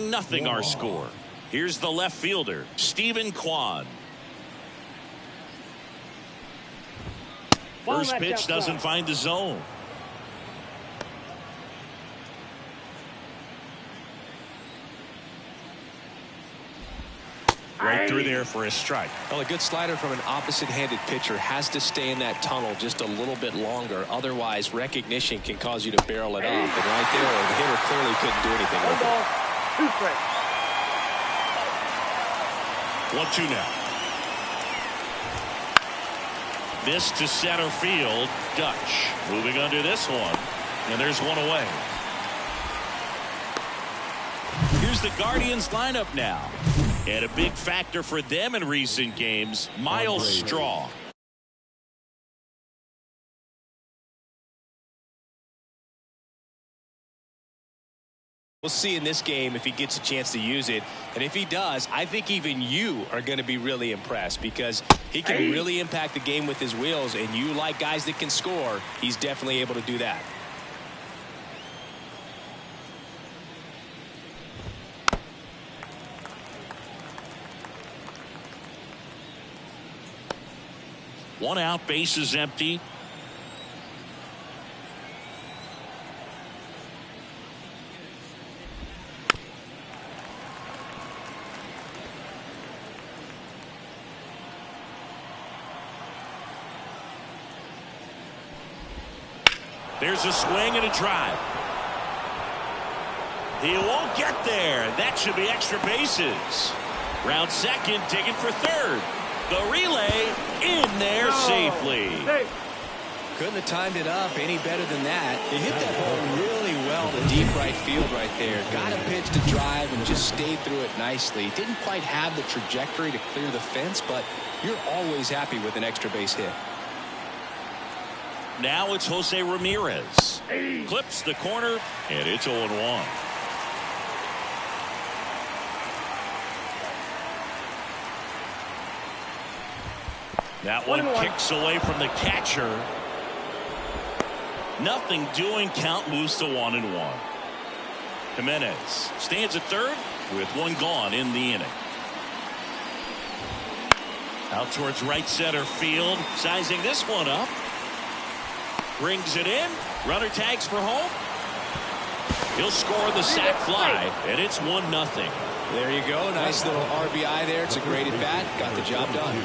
Nothing our score. Here's the left fielder, Stephen Kwan. First pitch doesn't find the zone. Right through there for a strike. Well, a good slider from an opposite-handed pitcher has to stay in that tunnel just a little bit longer. Otherwise, recognition can cause you to barrel it up. And right there, the hitter clearly couldn't do anything with it. 1-2 now. This to center field. Dutch moving under this one. And there's one away. Here's the Guardians lineup now. And a big factor for them in recent games, Miles Straw. We'll see in this game if he gets a chance to use it. And if he does, I think even you are going to be really impressed because he can really impact the game with his wheels. And you like guys that can score, he's definitely able to do that. One out, base is empty. There's a swing and a drive. He won't get there. That should be extra bases. Round second, taken for third. The relay in there safely. Couldn't have timed it up any better than that. He hit that ball really well to deep right field right there. Got a pitch to drive and just stayed through it nicely. Didn't quite have the trajectory to clear the fence, but you're always happy with an extra base hit. Now it's Jose Ramirez. Clips the corner, and it's 0-1. That one kicks away from the catcher. Nothing doing. Count moves to 1-1. Jimenez stands at third with one gone in the inning. Out towards right center field. Sizing this one up. Brings it in. Runner tags for home. He'll score the sac fly, and it's 1-0. There you go. Nice little RBI there. It's a great at bat. Got the job done.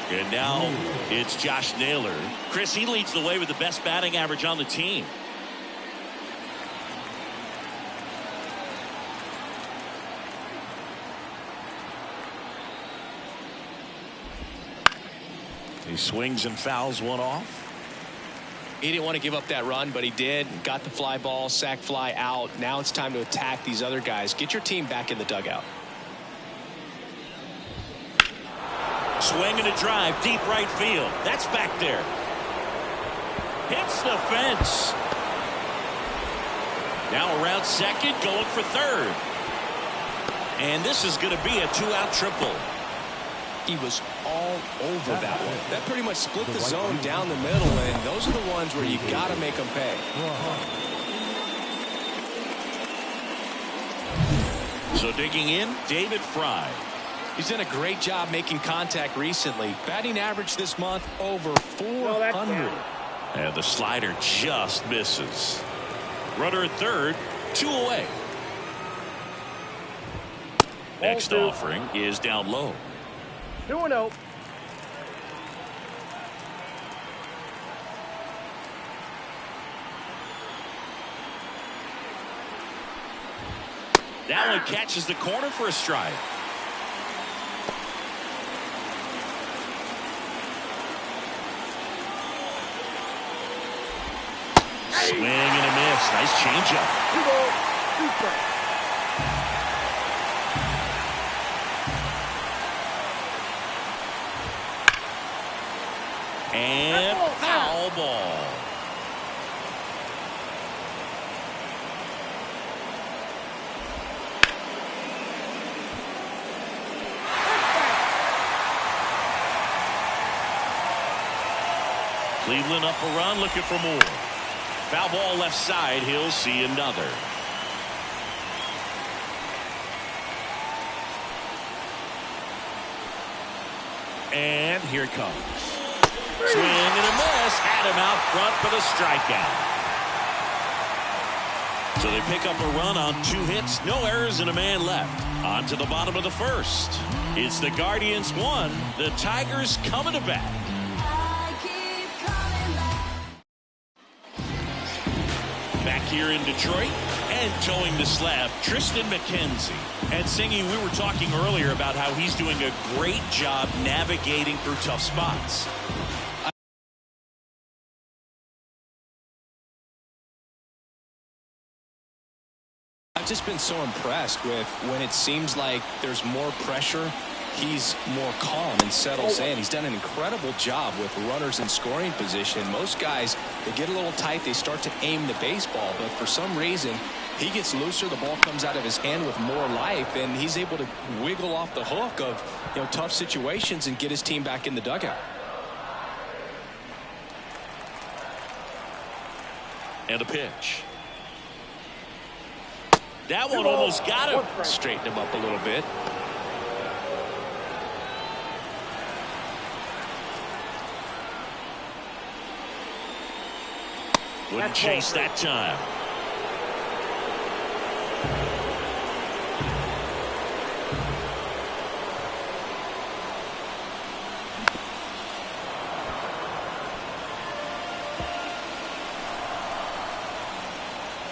And now it's Josh Naylor. Chris, he leads the way with the best batting average on the team. He swings and fouls one off. He didn't want to give up that run, but he did. Got the fly ball, sac fly out. Now it's time to attack these other guys. Get your team back in the dugout. Swing and a drive, deep right field. That's back there. Hits the fence. Now around second, going for third. And this is going to be a two-out triple. He was all over that one. That pretty much split the zone down the middle, and those are the ones where you got to make them pay. So digging in, David Fry. He's done a great job making contact recently. Batting average this month over 400. And the slider just misses. Runner at third, 2 away. Next offering is down low. 2-0. Now he catches the corner for a strike. Swing and a miss. Nice changeup. 2-0. 2 strikes. And foul ball. Cleveland up a run, looking for more. Foul ball left side. He'll see another. And here it comes. Swing and a miss. Had him out front for the strikeout. So they pick up a run on 2 hits, no errors, and a man left. On to the bottom of the first. It's the Guardians 1, the Tigers coming to bat. Back here in Detroit and towing the slab, Triston McKenzie. And Singy, we were talking earlier about how he's doing a great job navigating through tough spots. I've just been so impressed with when it seems like there's more pressure, he's more calm and settles in. He's done an incredible job with runners in scoring position. Most guys, they get a little tight, they start to aim the baseball, but for some reason, he gets looser, the ball comes out of his hand with more life, and he's able to wiggle off the hook of tough situations and get his team back in the dugout. And a pitch. That one almost got him. Straighten him up a little bit. Wouldn't chase that time.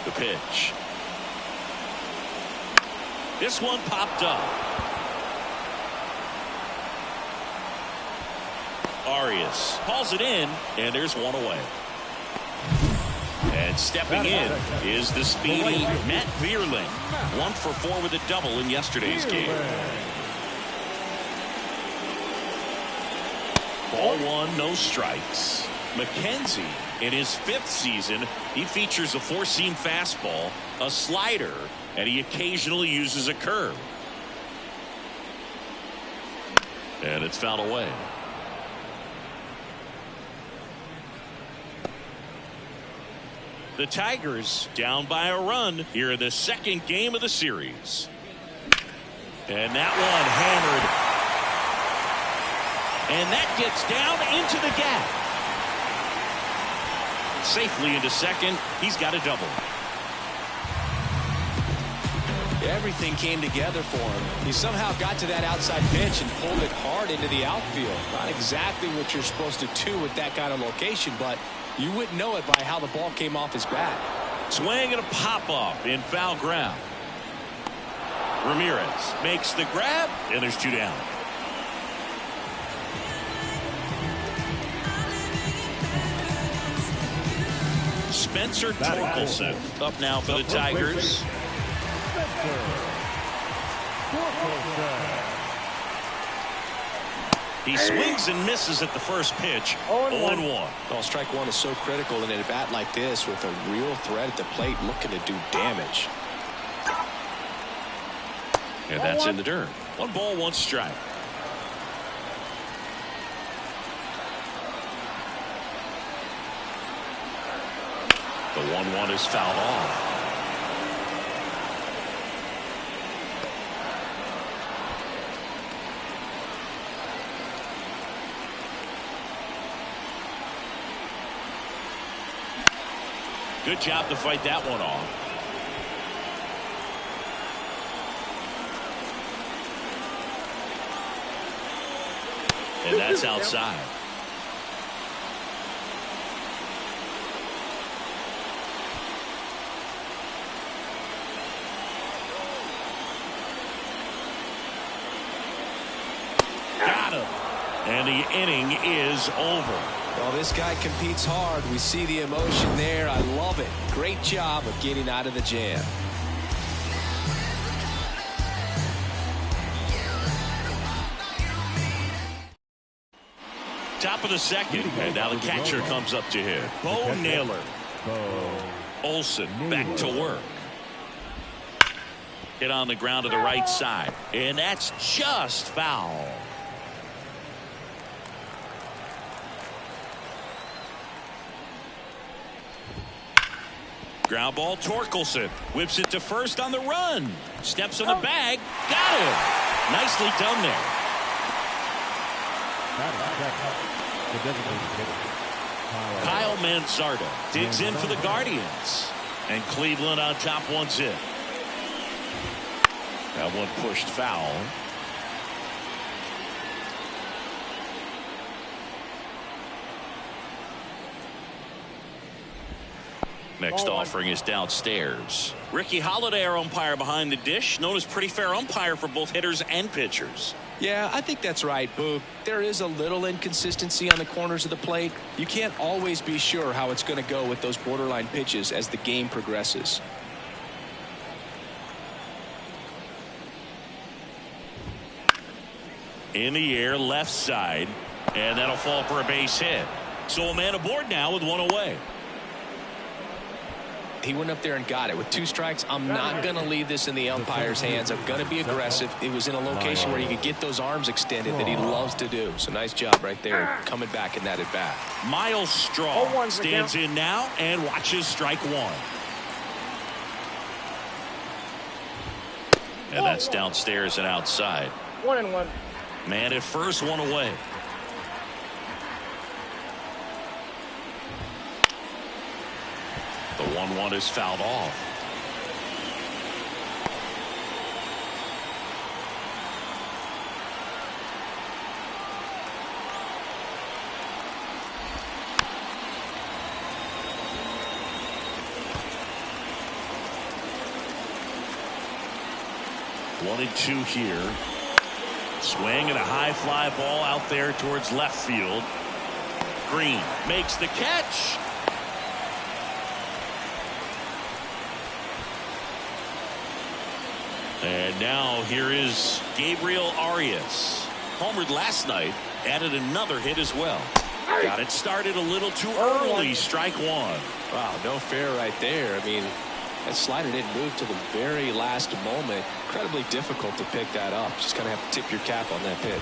The pitch. This one popped up. Arias hauls it in, and there's one away. And stepping in is the speedy Matt Vierling. 1 for 4 with a double in yesterday's game. Ball 1, no strikes. McKenzie, in his 5th season, he features a 4-seam fastball, a slider, and he occasionally uses a curve. And it's fouled away. The Tigers down by a run here in the 2nd game of the series. And that one hammered. And that gets down into the gap. Safely into second. He's got a double. Everything came together for him. He somehow got to that outside pitch and pulled it hard into the outfield. Not exactly what you're supposed to do with that kind of location, but you wouldn't know it by how the ball came off his bat. Swing and a pop-off in foul ground. Ramirez makes the grab, and there's 2 down. Spencer Torkelson up now for the Tigers. He swings and misses at the first pitch. 0-1. Well, strike one is so critical in a bat like this with a real threat at the plate looking to do damage. And that's in the dirt. 1 ball, 1 strike. The 1-1 is fouled off. Good job to fight that one off. And that's outside. Got him. And the inning is over. Well, this guy competes hard. We see the emotion there. I love it. Great job of getting out of the jam. Top of the 2nd, and now the catcher comes up to hit. Bo Naylor. Olsen back to work. Hit on the ground to the right side, and that's just foul. Ground ball, Torkelson whips it to first on the run. Steps on the bag. Got him. Nicely done there. Kyle Manzardo digs in for the Guardians. And Cleveland on top 1-0. That one pushed foul. Next offering is downstairs. Ricky Holiday, our umpire behind the dish, known as pretty fair umpire for both hitters and pitchers. Yeah, I think that's right, Boog. There is a little inconsistency on the corners of the plate. You can't always be sure how it's going to go with those borderline pitches as the game progresses. In the air, left side, and that'll fall for a base hit. So a man aboard now with one away. He went up there and got it. With 2 strikes, I'm not going to leave this in the umpire's hands. I'm going to be aggressive. It was in a location where he could get those arms extended that he loves to do. So nice job right there coming back in that at bat. Miles Straw stands in now and watches strike 1. And that's downstairs and outside. 1-1. Man at first, one away. The 1-1 is fouled off. One and two here. Swing and a high fly ball out there towards left field. Green makes the catch. And now here is Gabriel Arias. Homered last night, added another hit as well. Got it started a little too early. Strike 1. Wow, no fair right there. I mean, that slider didn't move to the very last moment. Incredibly difficult to pick that up. Just kind of have to tip your cap on that pitch.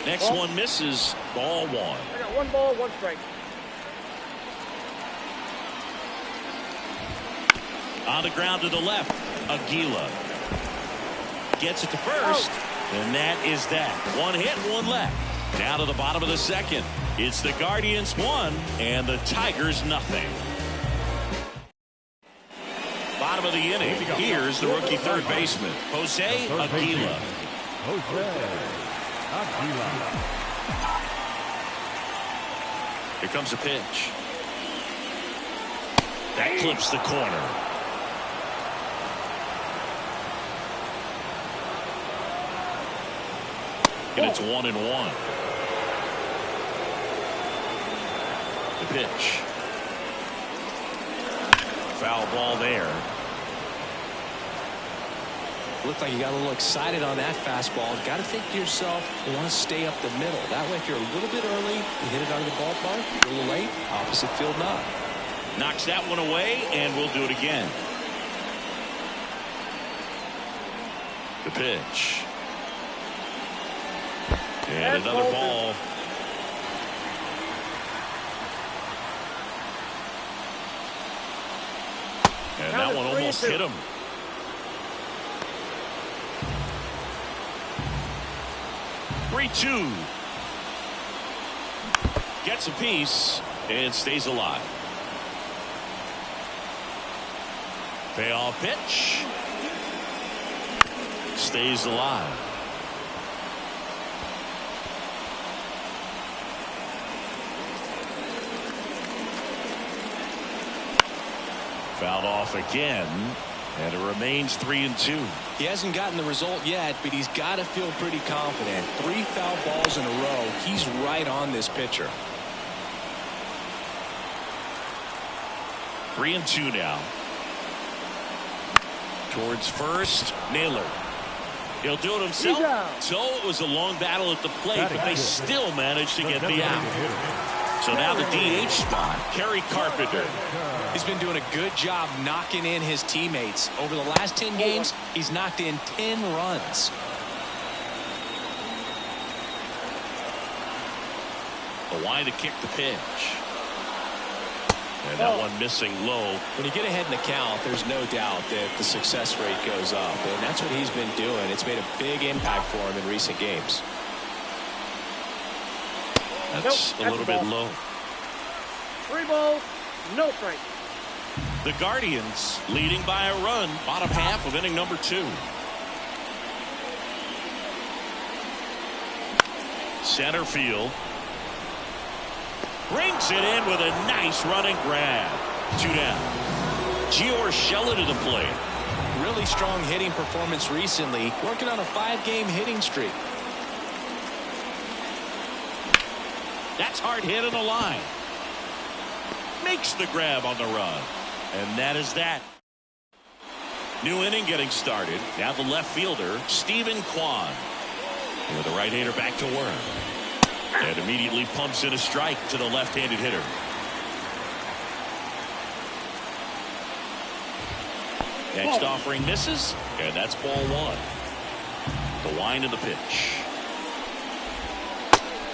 Next one misses. Ball 1. I got 1 ball, 1 strike. On the ground to the left, Aguila gets it to first, and that is that. 1 hit, 1 left. Now to the bottom of the second. It's the Guardians 1 and the Tigers nothing. Bottom of the inning. Here's the rookie third baseman, Jose Aguila. Here comes a pitch. That clips the corner. And it's 1-1. The pitch. Foul ball there. Looked like you got a little excited on that fastball. Got to think to yourself, you want to stay up the middle. That way, if you're a little bit early, you hit it out of the ballpark. If you're a little late, opposite field knock. Knocks that one away, and we'll do it again. The pitch. And another ball. And that one almost hit him. Three-two. Gets a piece and stays alive. Payoff pitch. Stays alive. Fouled off again, and it remains 3-2. He hasn't gotten the result yet, but he's got to feel pretty confident. 3 foul balls in a row. He's right on this pitcher. 3-2 now. Towards first, Naylor. He'll do it himself. So it was a long battle at the plate, but they still managed to get the out. So now the DH spot, Kerry Carpenter. He's been doing a good job knocking in his teammates. Over the last 10 games, he's knocked in 10 runs. The line to kick the pitch. And that one missing low. When you get ahead in the count, there's no doubt that the success rate goes up. And that's what he's been doing. It's made a big impact for him in recent games. That's Nope, a that's little a bit ball. low. 3 balls, no strikes. The Guardians leading by a run, bottom half of inning number 2. Center field. Brings it in with a nice running grab. 2 down. Gio Urshela to the plate. Really strong hitting performance recently, working on a 5-game hitting streak. That's hard hit on the line. Makes the grab on the run. And that is that. New inning getting started. Now the left fielder, Stephen Kwan. With the right-hander back to work. And immediately pumps in a strike to the left-handed hitter. Next offering misses, and that's ball 1. The wind of the pitch.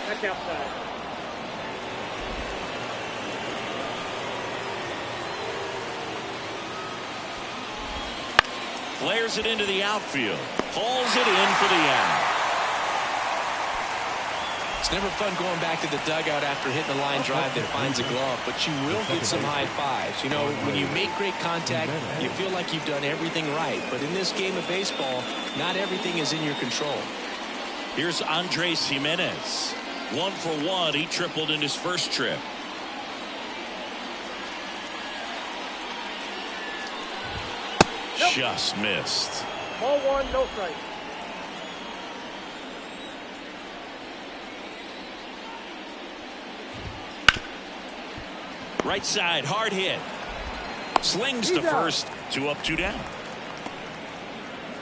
That's outside. Flares it into the outfield. Hauls it in for the out. It's never fun going back to the dugout after hitting a line drive that finds a glove, but you will get some high fives. You know, when you make great contact, you feel like you've done everything right. But in this game of baseball, not everything is in your control. Here's Andres Jimenez. 1 for 1. He tripled in his first trip. Nope. Just missed. Ball 1, no strikes. Right side, hard hit. Slings to He's out. first. 2 up, 2 down.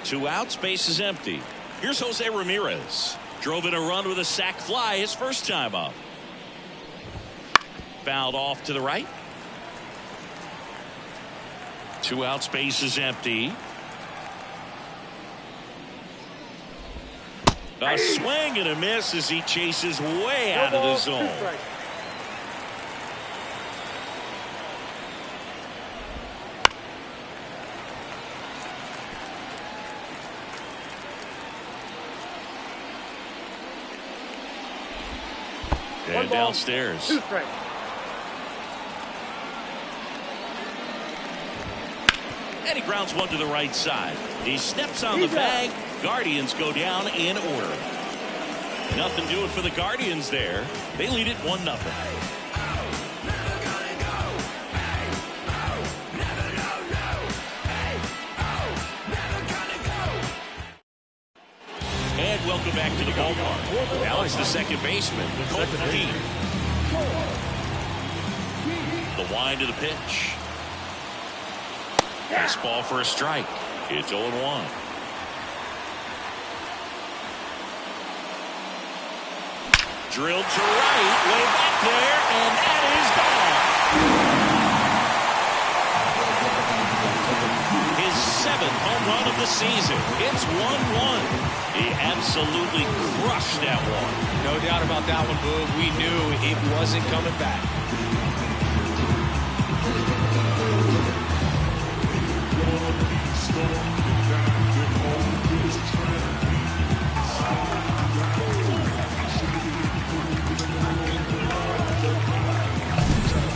2 outs, base is empty. Here's Jose Ramirez. Drove in a run with a sac fly his first time up. Fouled off to the right. 2 outs, base is empty. A swing and a miss as he chases way No out of the balls, 2 zone. strikes. And 1 ball, downstairs. 2 strikes. And he grounds one to the right side. He steps on He's the bag. Guardians go down in order. Nothing doing for the Guardians there. They lead it 1-0. And welcome back to the ballpark. Now it's the second baseman, Colton Dean. The wind of the pitch. Fastball for a strike. It's 0-1. Drilled to right, way back there, and that is gone. His 7th home run of the season. It's 1-1. He absolutely crushed that one. No doubt about that one, Boog. We knew it wasn't coming back.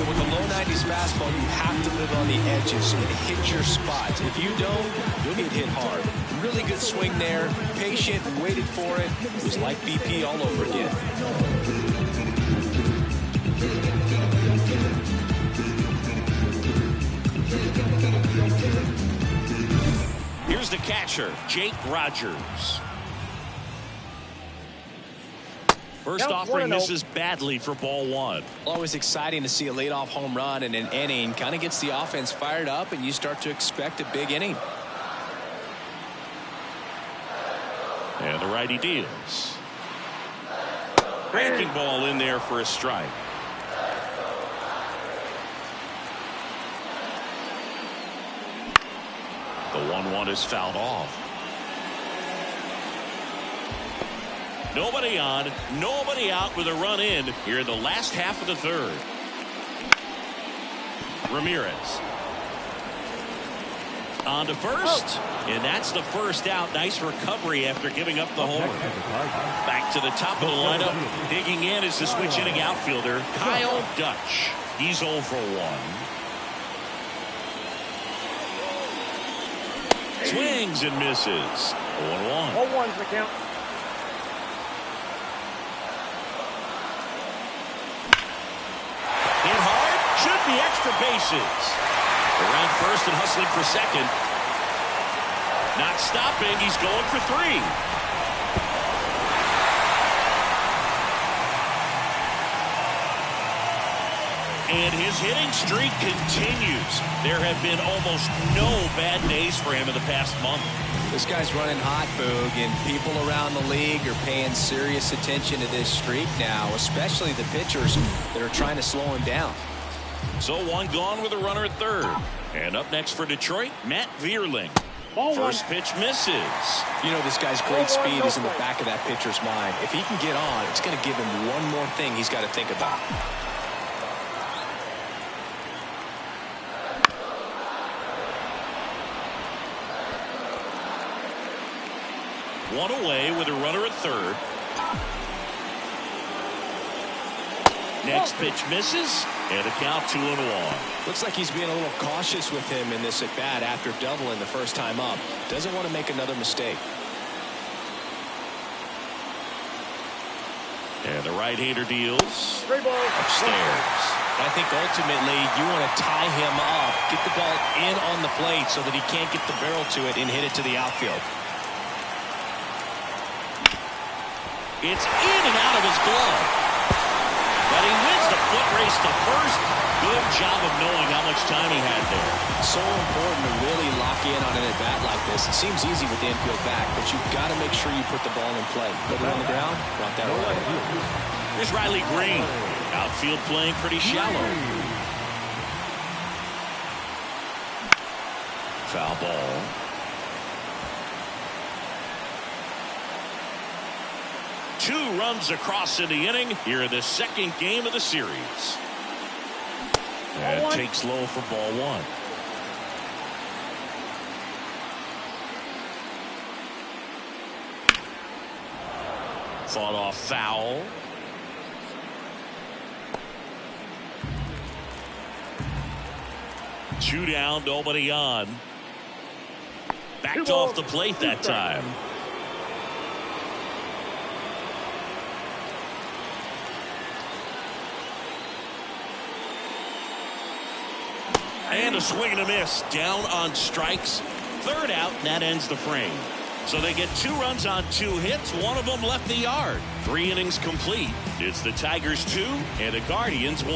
With a low 90s fastball, you have to live on the edges and hit your spots. If you don't, you'll get hit hard. Really good swing there. Patient, waited for it. It was like BP all over again. Here's the catcher, Jake Rogers. First Count offering 1-0. misses badly for ball 1. Always exciting to see a leadoff home run in an inning. Kind of gets the offense fired up, and you start to expect a big inning. And the righty deals. Breaking ball in there for a strike. The 1-1 is fouled off. Nobody on, nobody out with a run in here in the last half of the 3rd. Ramirez. On to first, and that's the first out. Nice recovery after giving up the homer. Back to the top of the lineup. Digging in is the switch hitting outfielder, Kyle Dutch. He's 0 for 1. Swings and misses. 0-1. 0-1's the count. Hit hard, should be extra bases. Around first and hustling for second. Not stopping, he's going for 3. And his hitting streak continues. There have been almost no bad days for him in the past month. This guy's running hot, Boog, and people around the league are paying serious attention to this streak now, especially the pitchers that are trying to slow him down. So 1 gone with a runner at third. And up next for Detroit, Matt Vierling. Ball First 1. pitch misses. You know, this guy's great speed is in the back of that pitcher's mind. If he can get on, it's going to give him one more thing he's got to think about. One away with a runner at third. Next pitch misses, and a count 2-1. Looks like he's being a little cautious with him in this at-bat after doubling the first time up. Doesn't want to make another mistake. And the right-hander deals 3 balls. upstairs. I think ultimately you want to tie him up, get the ball in on the plate so that he can't get the barrel to it and hit it to the outfield. It's in and out of his glove. But he wins the foot race to first. Good job of knowing how much time he had there. So important to really lock in on an at-bat like this. It seems easy with the infield back, but you've got to make sure you put the ball in play. Put it on the ground, want that away. Here's Riley Green. Outfield playing pretty shallow. Foul ball. Two runs across in the inning here in the second game of the series. And takes low for ball 1. Fought off foul. Two down, nobody on. Backed off the plate that time. And a swing and a miss. Down on strikes. Third out, and that ends the frame. So they get 2 runs on 2 hits. One of them left the yard. 3 innings complete. It's the Tigers 2 and the Guardians 1.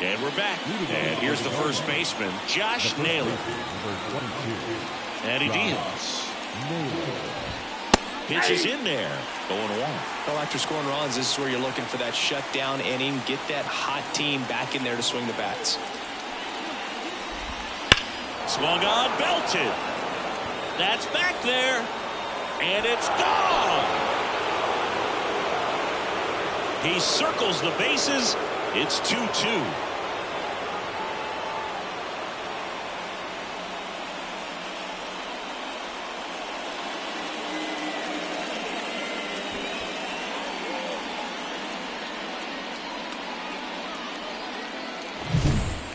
And we're back. And here's the first baseman, Josh Naylor. Eddie Diaz. Pitch is in there. 0-1. Well, after scoring runs, this is where you're looking for that shutdown inning. Get that hot team back in there to swing the bats. Swung on, belted. That's back there. And it's gone. He circles the bases. It's 2-2.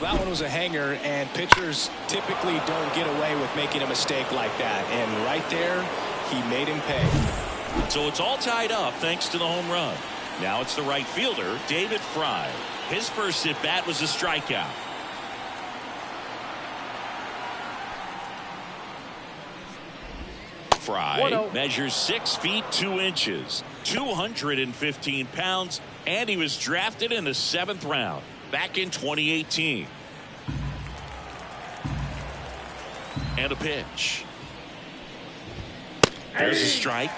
That one was a hanger, and pitchers typically don't get away with making a mistake like that. And right there, he made him pay. So it's all tied up thanks to the home run. Now it's the right fielder, David Fry. His first at bat was a strikeout. Fry 1-0. measures 6 feet 2 inches, 215 pounds, and he was drafted in the 7th round back in 2018. And a pitch. There's a strike.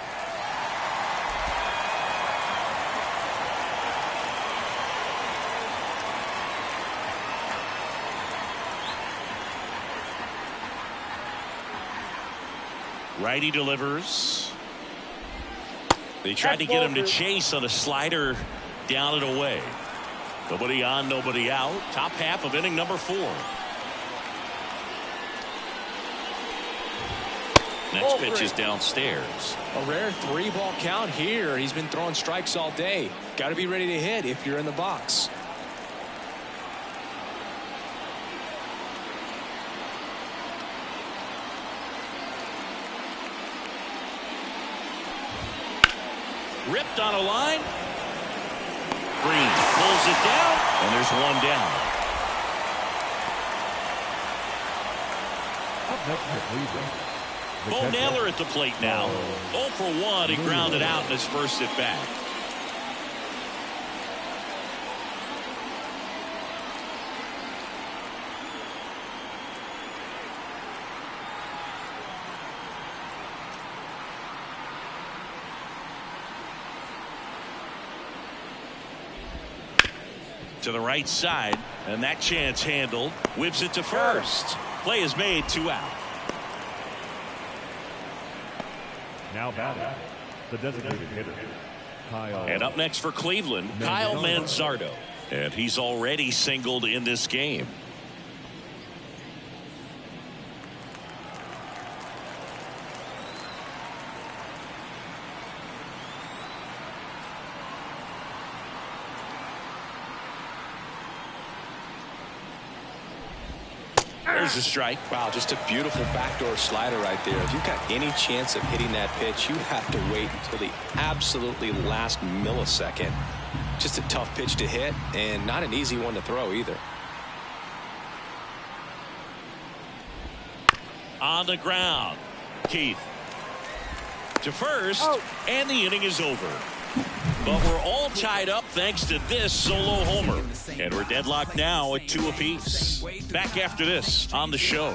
Righty delivers. They tried to get him to chase on a slider down and away. Nobody on, nobody out. Top half of inning number 4. Next pitch is downstairs. A rare 3-ball count here. He's been throwing strikes all day. Got to be ready to hit if you're in the box. Ripped on a line. Green pulls it down, and there's one down. Bo Naylor at the plate now. 0 for 1. He grounded out in his first at bat. To the right side, and that chance handled. Whips it to first. Play is made, 2 out. Now batting, the designated hitter, Kyle. And up next for Cleveland, Kyle Manzardo. And he's already singled in this game. There's a strike. Wow, just a beautiful backdoor slider right there. If you've got any chance of hitting that pitch, you have to wait until the absolutely last millisecond. Just a tough pitch to hit, and not an easy one to throw either. On the ground, Keith to first, and the inning is over. But we're all tied up thanks to this solo homer. And we're deadlocked now at 2 apiece. Back after this on the show.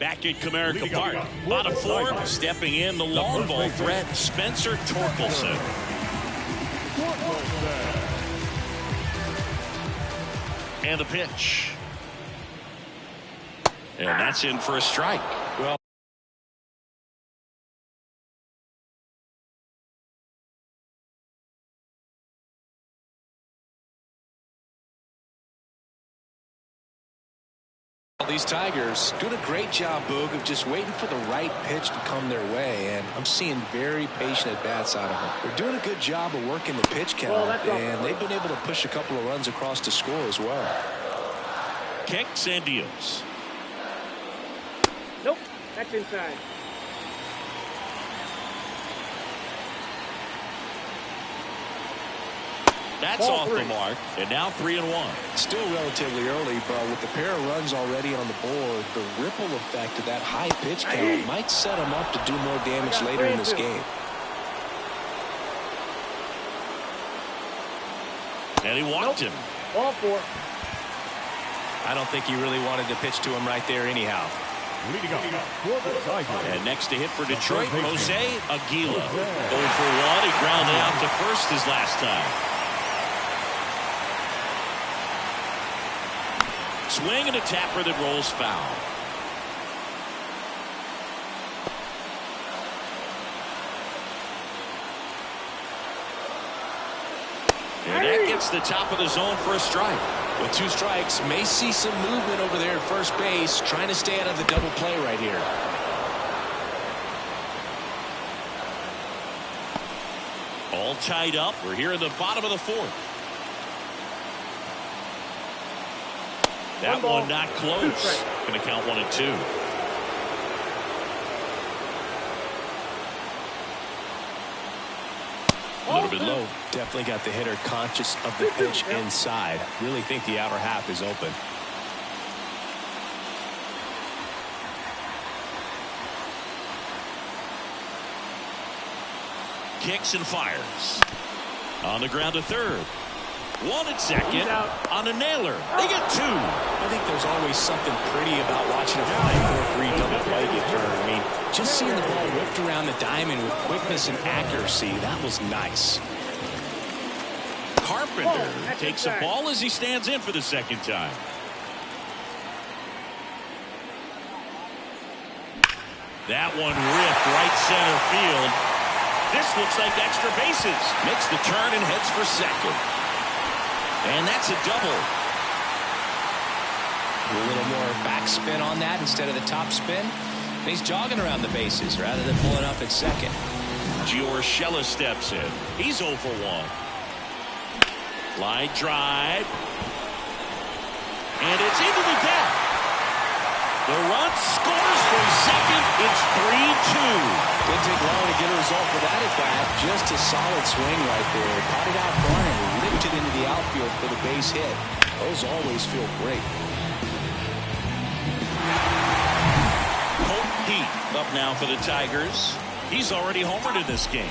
Back at Comerica Park. Bottom 4, stepping in the long ball threat, Spencer Torkelson. And the pitch. And that's in for a strike. Well, these Tigers doing a great job, Boog, of just waiting for the right pitch to come their way, and I'm seeing very patient at-bats out of them. They're doing a good job of working the pitch count, and they've been able to push a couple of runs across to score as well. Kicks and deals. Nope, that's inside. That's off the mark, and now 3-1. Still relatively early, but with the pair of runs already on the board, the ripple effect of that high pitch count might set them up to do more damage later in this game. And he walked him. Ball 4. I don't think he really wanted to pitch to him right there anyhow. Leading up for the Tigers. And next to hit for Detroit, Jose Aguila. 0 for 1. He grounded out to first his last time. Swing and a tapper that rolls foul. And that gets the top of the zone for a strike. With 2 strikes, may see some movement over there at first base, trying to stay out of the double play right here. All tied up. We're here in the bottom of the 4th. That one not close. Going to count 1 and 2. A little bit low. Definitely got the hitter conscious of the pitch inside. Really think the outer half is open. Kicks and fires. On the ground to third. 1 at second on a nailer. They get 2. I think there's always something pretty about watching a fly 4-3 double play get turned. I mean, just seeing the ball whipped around the diamond with quickness and accuracy, that was nice. Carpenter takes a ball as he stands in for the second time. That one ripped right center field. This looks like extra bases. Makes the turn and heads for second. And that's a double. A little more backspin on that instead of the top spin. And he's jogging around the bases rather than pulling up at second. Gio Urshela steps in. He's 0 for 1. Line drive. And it's into the gap. The run scores from second. It's 3-2. Didn't take long to get a result for that at bat. Just a solid swing right there. Caught it out front and ripped it into the outfield for the base hit. Those always feel great. Colton Heat up now for the Tigers. He's already homered in this game.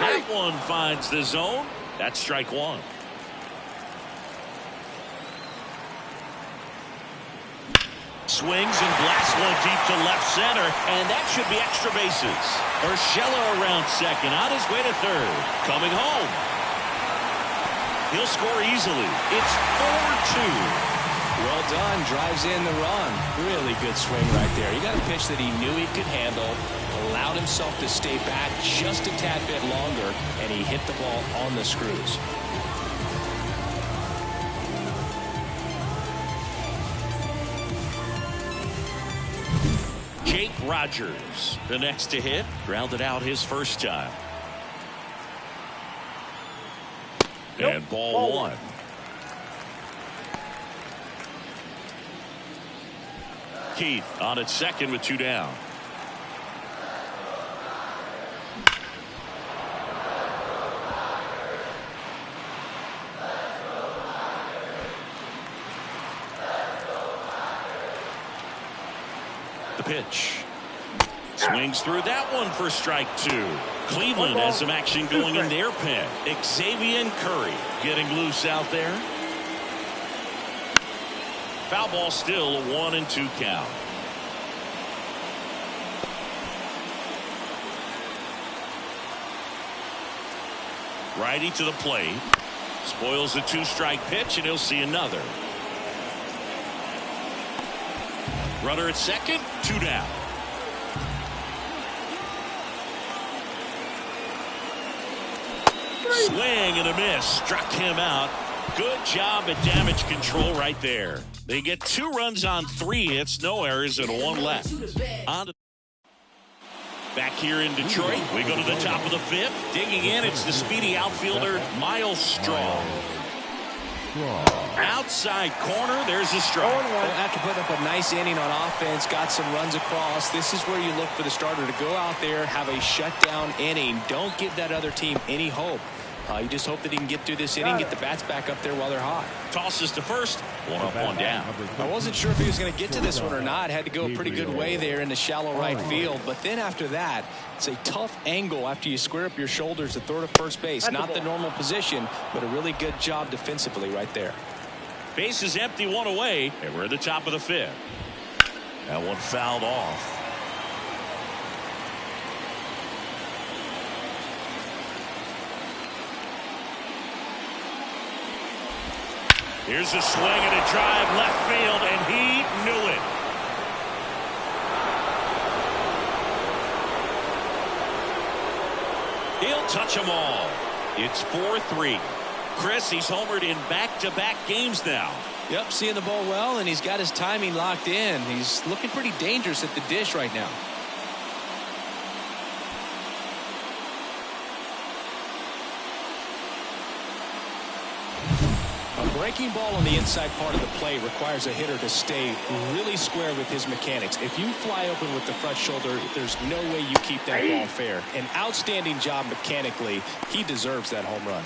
That one finds the zone. That's strike one. Swings and blasts one deep to left center, and that should be extra bases. Urshela around second, on his way to third. Coming home. He'll score easily. It's 4-2. Well done. Drives in the run. Really good swing right there. He got a pitch that he knew he could handle, allowed himself to stay back just a tad bit longer, and he hit the ball on the screws. Jake Rogers, the next to hit, grounded out his first time. And ball one. Keith on at second with 2 down. The pitch. Swings through that one for strike 2. Cleveland has some action going in their pen. Xavier Curry getting loose out there. Foul ball, still a 1-2 count. Righty to the plate. Spoils the 2-strike pitch, and he'll see another. Runner at second, 2 down. Swing and a miss. Struck him out. Good job at damage control right there. They get 2 runs on 3 hits, no errors, and 1 left. Back here in Detroit, we go to the top of the 5th. Digging in, it's the speedy outfielder, Miles Straw. Outside corner, there's a strike. Well, after putting up a nice inning on offense, got some runs across, this is where you look for the starter to go out there, have a shutdown inning. Don't give that other team any hope. You just hope that he can get through this inning, get the bats back up there while they're hot. Tosses to first, 1 up, 1 down. I wasn't sure if he was going to get to this one or not. Had to go a pretty good way there in the shallow right field. But then after that, it's a tough angle after you square up your shoulders to throw to first base. Not the normal position, but a really good job defensively right there. Base is empty, 1 away, and we're at the top of the 5th. That one fouled off. Here's a swing and a drive left field, and he knew it. He'll touch them all. It's 4-3. Chris, he's homered in back-to-back games now. Yep, seeing the ball well, and he's got his timing locked in. He's looking pretty dangerous at the dish right now. A breaking ball on the inside part of the plate requires a hitter to stay really square with his mechanics. If you fly open with the front shoulder, there's no way you keep that ball fair. An outstanding job mechanically. He deserves that home run.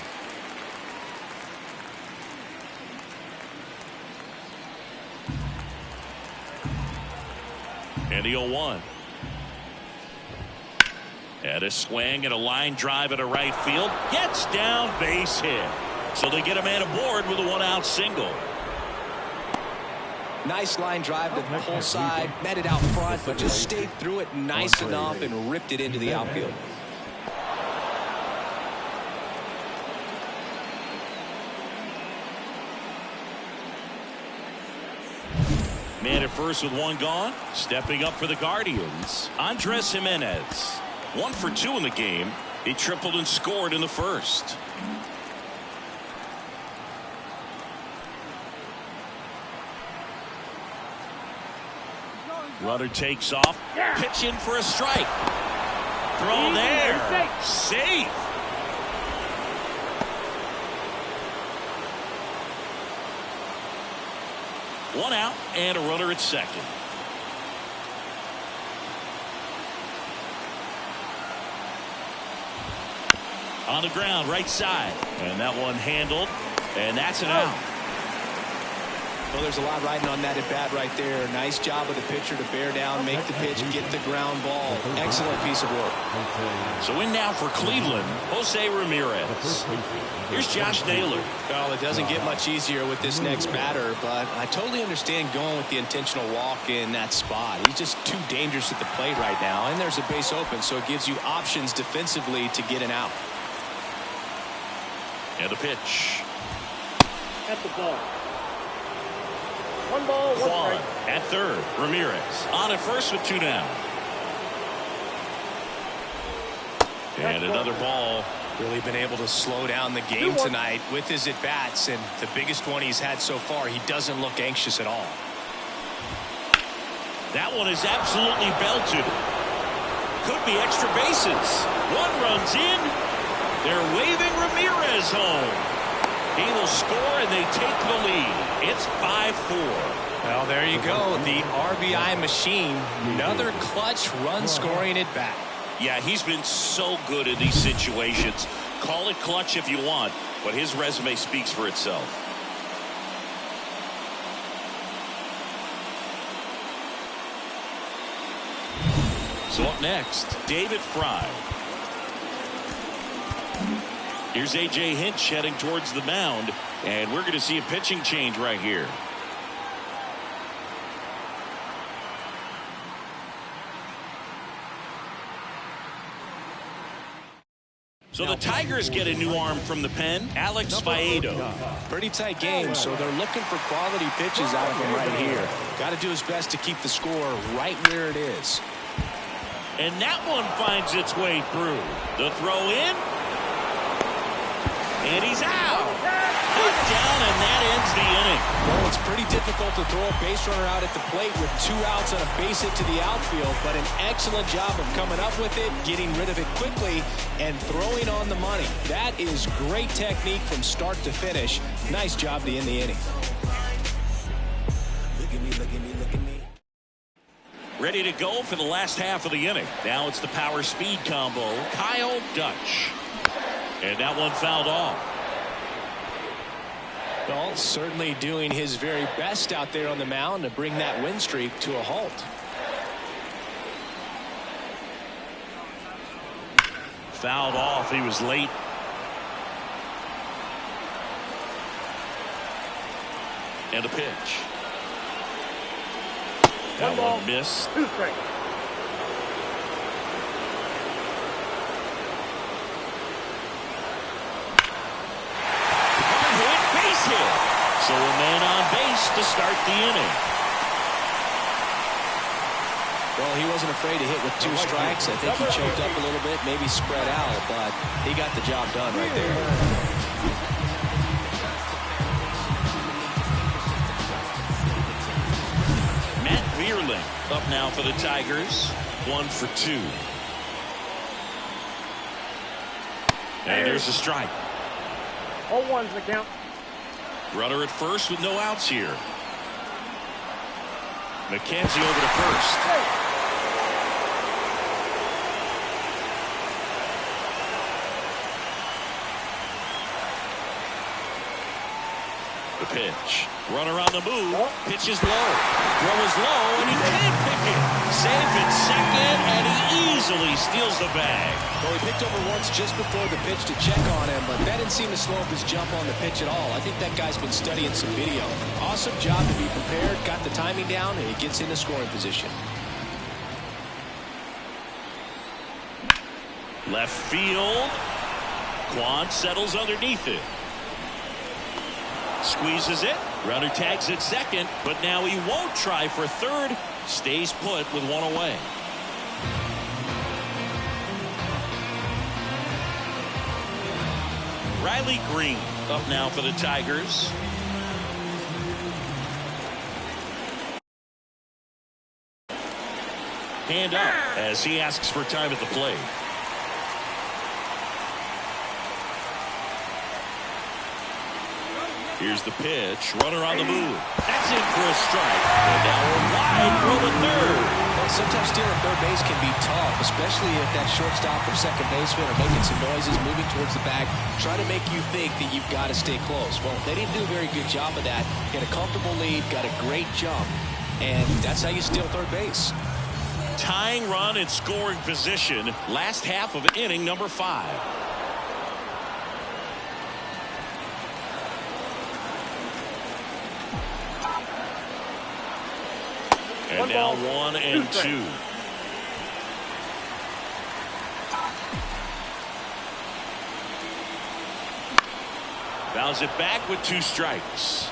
And the 0-1. And a swing and a line drive at a right field. Gets down, base hit. So they get a man aboard with a 1-out single. Nice line drive to the pull side. Met it out front, but just stayed through it nice enough and ripped it into the outfield. Man at first with one gone. Stepping up for the Guardians, Andres Gimenez. 1 for 2 in the game. He tripled and scored in the first. Runner takes off. Pitch in for a strike. Throw there. Safe. One out and a runner at second. On the ground, right side. And that one handled. And that's an out. Well, there's a lot riding on that at bat right there. Nice job of the pitcher to bear down, make the pitch, get the ground ball. Excellent piece of work. So in now for Cleveland, Jose Ramirez. Here's Josh Naylor. Well, it doesn't get much easier with this next batter, but I totally understand going with the intentional walk in that spot. He's just too dangerous at the plate right now, and there's a base open, so it gives you options defensively to get an out. And the pitch. At the ball. 1 ball, 1 Juan strike. at third. Ramirez on at first with 2 down. And another ball. Really been able to slow down the game tonight with his at-bats, and the biggest one he's had so far, he doesn't look anxious at all. That one is absolutely belted. Could be extra bases. 1 runs in. They're waving Ramirez home. He will score and they take the lead. It's 5-4. Well, there you go. The RBI machine. Another clutch run scoring at bat. Yeah, he's been so good in these situations. Call it clutch if you want, but his resume speaks for itself. So up next, David Fry. Here's A.J. Hinch heading towards the mound, and we're going to see a pitching change right here. So the Tigers get a new arm from the pen, Alex Faedo. Pretty tight game, so they're looking for quality pitches out of him right here. Got to do his best to keep the score right where it is. And that one finds its way through. The throw in. And he's out. Put down, and that ends the inning. Well, it's pretty difficult to throw a base runner out at the plate with 2 outs and a base hit to the outfield, but an excellent job of coming up with it, getting rid of it quickly, and throwing on the money. That is great technique from start to finish. Nice job to end the inning. Look at me, look at me, look at me. Ready to go for the last half of the inning. Now it's the power speed combo, Kyle Dutch. And that one fouled off. Well, certainly doing his very best out there on the mound to bring that win streak to a halt. Fouled off. He was late. And a pitch. That one missed. 2 strikes. So a man on base to start the inning. Well, he wasn't afraid to hit with 2 strikes. I think he choked up a little bit, maybe spread out, but he got the job done right there. Matt Vierling up now for the Tigers. 1 for 2. And there's a strike. 0-1's the count. Runner at first with no outs here. McKenzie over to first. The pitch. Runner on the move. Pitch is low. Throw is low, and he can't pick it. Safe at second, and he easily steals the bag. Well, he picked over once just before the pitch to check on him, but that didn't seem to slow up his jump on the pitch at all. I think that guy's been studying some video. Awesome job to be prepared, got the timing down, and he gets into scoring position. Left field. Quan settles underneath it. Squeezes it. Runner tags at second, but now he won't try for third. Stays put with one away. Riley Green up now for the Tigers. Hand up as he asks for time at the plate. Here's the pitch. Runner on the move. That's in for a strike. And now we're wide for the third. Well, sometimes stealing third base can be tough, especially if that shortstop or second baseman are making some noises, moving towards the bag, trying to make you think that you've got to stay close. Well, they didn't do a very good job of that. Get a comfortable lead, got a great jump, and that's how you steal third base. Tying run in scoring position. Last half of inning number 5. And now 1 and 2. Fouls it back with 2 strikes.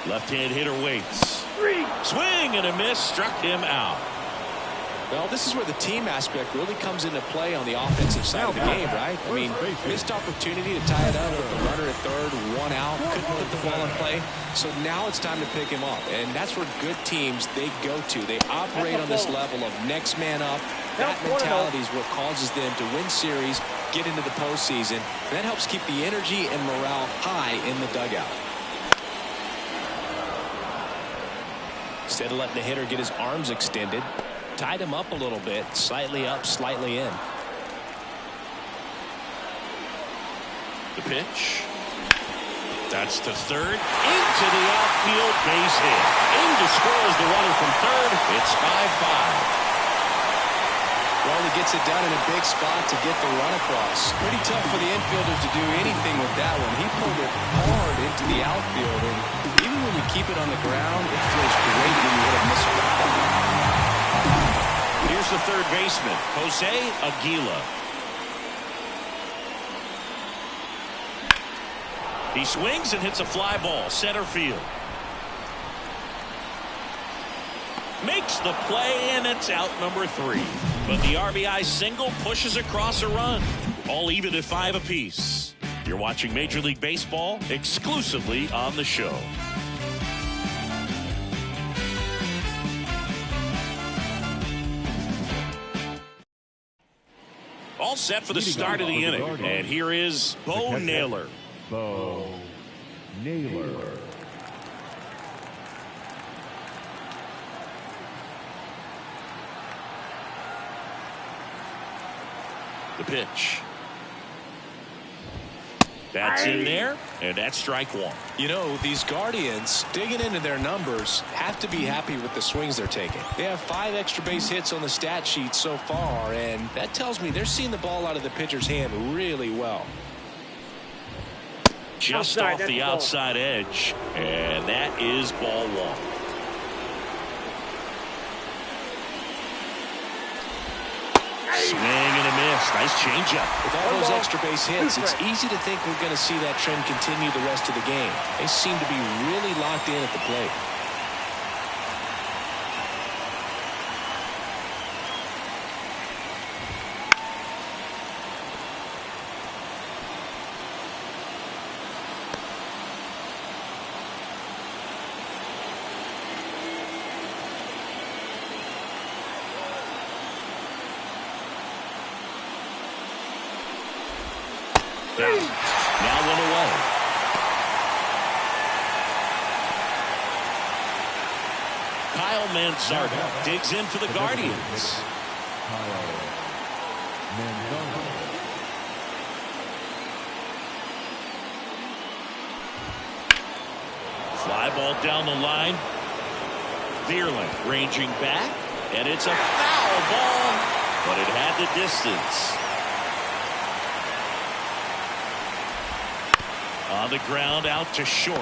Left-hand hitter waits. Swing and a miss, struck him out. Well, this is where the team aspect really comes into play on the offensive side of the game, right? I mean, missed opportunity to tie it up with the runner at third, 1 out, couldn't put the ball in play. So now it's time to pick him up, and that's where good teams, they go to. They operate on this level of next man up. That mentality is what causes them to win series, get into the postseason. And that helps keep the energy and morale high in the dugout. Instead of letting the hitter get his arms extended, tied him up a little bit, slightly up, slightly in. The pitch. That's to third. Into the outfield, base hit. In to score is the runner from third. It's 5-5. Well, he gets it done in a big spot to get the run across. Pretty tough for the infielders to do anything with that one. He pulled it hard into the outfield, and even when you keep it on the ground, it feels great when you hit a missile. Here's the third baseman, Jose Aguila. He swings and hits a fly ball, center field. Makes the play, and it's out number 3. But the RBI single pushes across a run. All even at 5 apiece. You're watching Major League Baseball exclusively on the show. All set for the start of the inning. And here is Bo Naylor. Bo Naylor. The pitch. That's in there, and that's strike 1. You know, these Guardians, digging into their numbers, have to be happy with the swings they're taking. They have 5 extra base hits on the stat sheet so far, and that tells me they're seeing the ball out of the pitcher's hand really well. Just off the outside edge, and that is ball 1. Swing and a miss. Nice changeup. With all those extra base hits, it's easy to think we're going to see that trend continue the rest of the game. They seem to be really locked in at the plate. Now 1 away. Kyle Manzardo digs in for the Guardians. Kyle Manzardo. Fly ball down the line. Vierling ranging back, and it's a foul ball, but it had the distance. On the ground, out to short.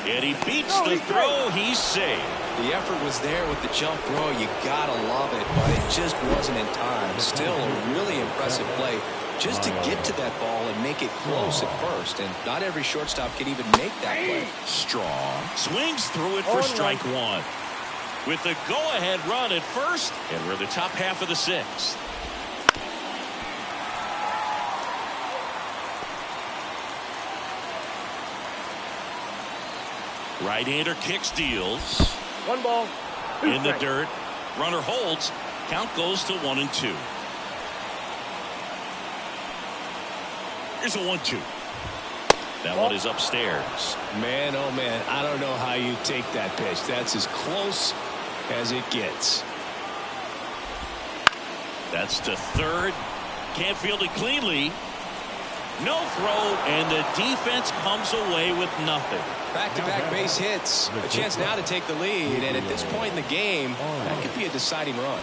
And he beats the throw. He's safe. The effort was there with the jump throw. You gotta love it, but it just wasn't in time. Still a really impressive play just to get to that ball and make it close at first. And not every shortstop can even make that play. Strong swings through it for strike one. With the go-ahead run at first, and we're in the top half of the sixth. Right-hander kicks, deals. 1 ball. In the dirt. Runner holds. Count goes to 1-2. Here's a 1-2. That one is upstairs. Man, oh man, I don't know how you take that pitch. That's as close as it gets. That's to third. Can't field it cleanly. No throw, and the defense comes away with nothing. Back-to-back base hits. A chance now to take the lead, and at this point in the game, that could be a deciding run.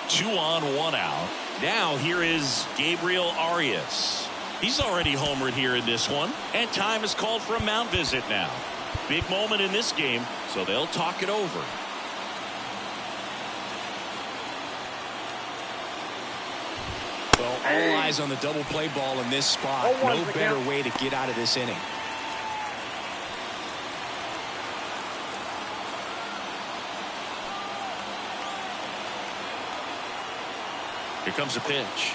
2 on, 1 out. Now here is Gabriel Arias. He's already homered here in this one, and time is called for a mound visit now. Big moment in this game, so they'll talk it over. Well, all eyes on the double play ball in this spot. No better way to get out of this inning. Here comes a pitch.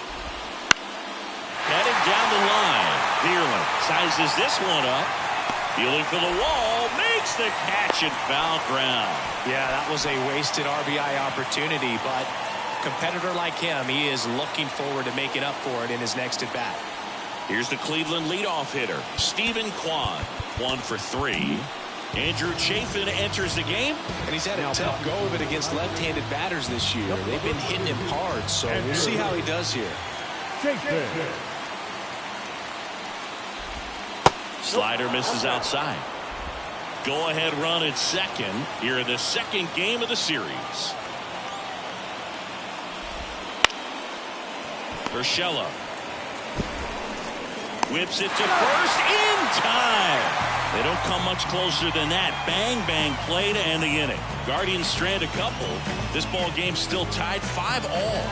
Heading down the line. Bierman sizes this one up. Feeling for the wall. Makes the catch and foul ground. Yeah, that was a wasted RBI opportunity, but competitor like him, he is looking forward to making up for it in his next at bat. Here's the Cleveland leadoff hitter, Stephen Kwan. 1 for 3. Andrew Chafin enters the game. And he's had a tough go of it against left-handed batters this year. They've been hitting him hard, so we'll see how he does here. Slider misses outside. Go-ahead run at second here in the second game of the series. Urshela whips it to first in time. They don't come much closer than that. Bang, bang play to end the inning. Guardians strand a couple. This ball game still tied 5-all.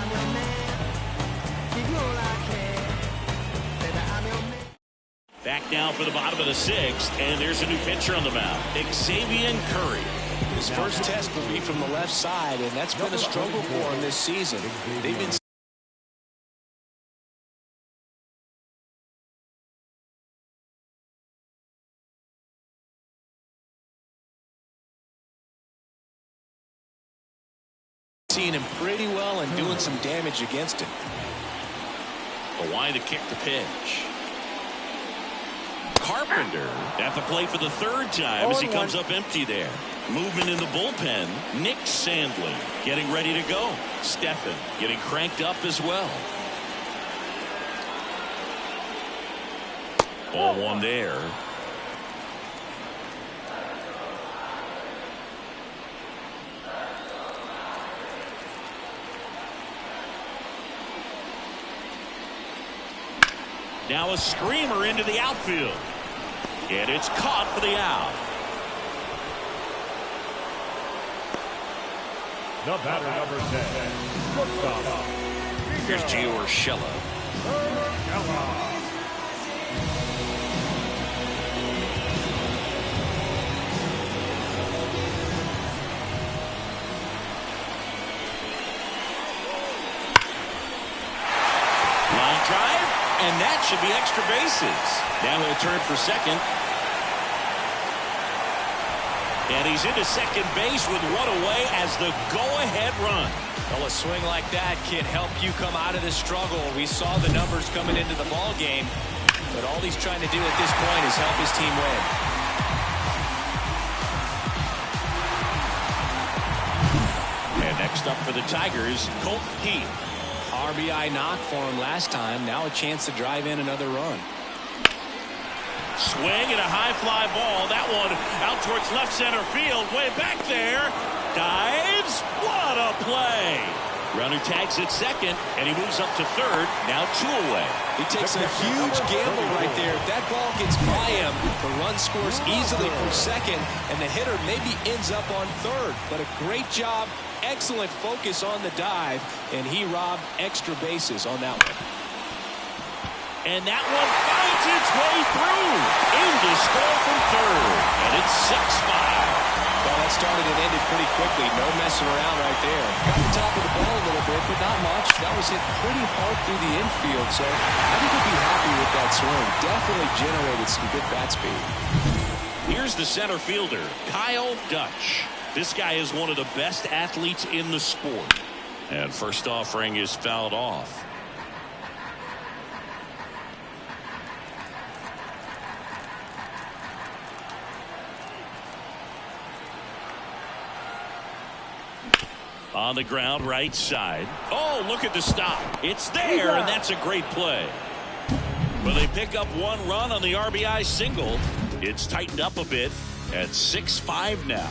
Back now for the bottom of the sixth, and there's a new pitcher on the mound, Xavier Curry. His first test will be from the left side, and that's been a struggle for him this season. They've been seeing him pretty well and doing some damage against him. Kawhi to kick the pitch. Carpenter at the plate for the third time as he comes up empty there. Movement in the bullpen. Nick Sandlin getting ready to go. Stephan getting cranked up as well. 0-1 there. Now a screamer into the outfield. And it's caught for the out. The batter, number 10. Here's Gio Urshela. Line drive, and that should be extra bases. Now he'll turn for second. And he's into second base with one away as the go-ahead run. Well, a swing like that can help you come out of this struggle. We saw the numbers coming into the ball game, but all he's trying to do at this point is help his team win. And next up for the Tigers, Colt Heath. RBI knock for him last time. Now a chance to drive in another run. Swing and a high fly ball. That one out towards left center field. Way back there. Dives. What a play. Runner tags at second, and he moves up to third. Now 2 away. He takes a huge gamble right there. If that ball gets by him, the run scores easily from second, and the hitter maybe ends up on third. But a great job, excellent focus on the dive, and he robbed extra bases on that one. And that one finds its way through. In to score from third, and it's 6-5. Well, that started and ended pretty quickly. No messing around right there. Got the top of the ball a little bit, but not much. That was hit pretty hard through the infield, so I think he'll be happy with that swing. Definitely generated some good bat speed. Here's the center fielder, Kyle Dutch. This guy is one of the best athletes in the sport. And first offering is fouled off. On the ground, right side. Oh, look at the stop. It's there, and that's a great play. Well, they pick up 1 run on the RBI single. It's tightened up a bit at 6-5 now.